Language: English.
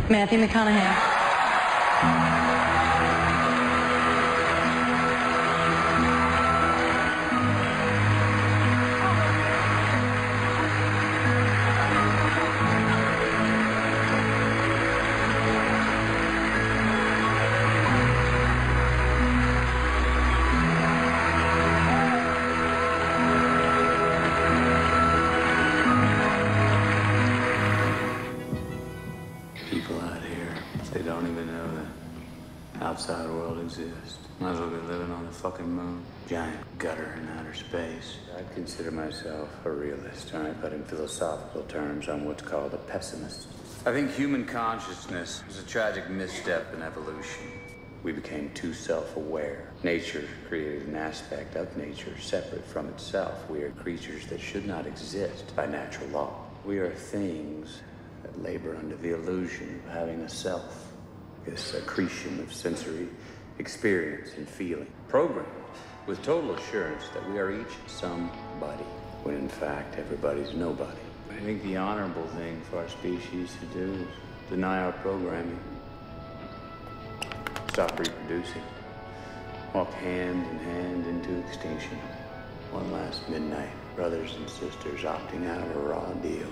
Matthew McConaughey. People out here, they don't even know the outside world exists. Might as well be living on the fucking moon. Giant gutter in outer space. I'd consider myself a realist, all right? But in philosophical terms, I'm what's called a pessimist. I think human consciousness is a tragic misstep in evolution. We became too self-aware. Nature created an aspect of nature separate from itself. We are creatures that should not exist by natural law. We are things that labor under the illusion of having a self, this accretion of sensory experience and feeling, programmed with total assurance that we are each somebody, when in fact everybody's nobody. I think the honorable thing for our species to do is deny our programming, stop reproducing, walk hand in hand into extinction. One last midnight, brothers and sisters opting out of a raw deal.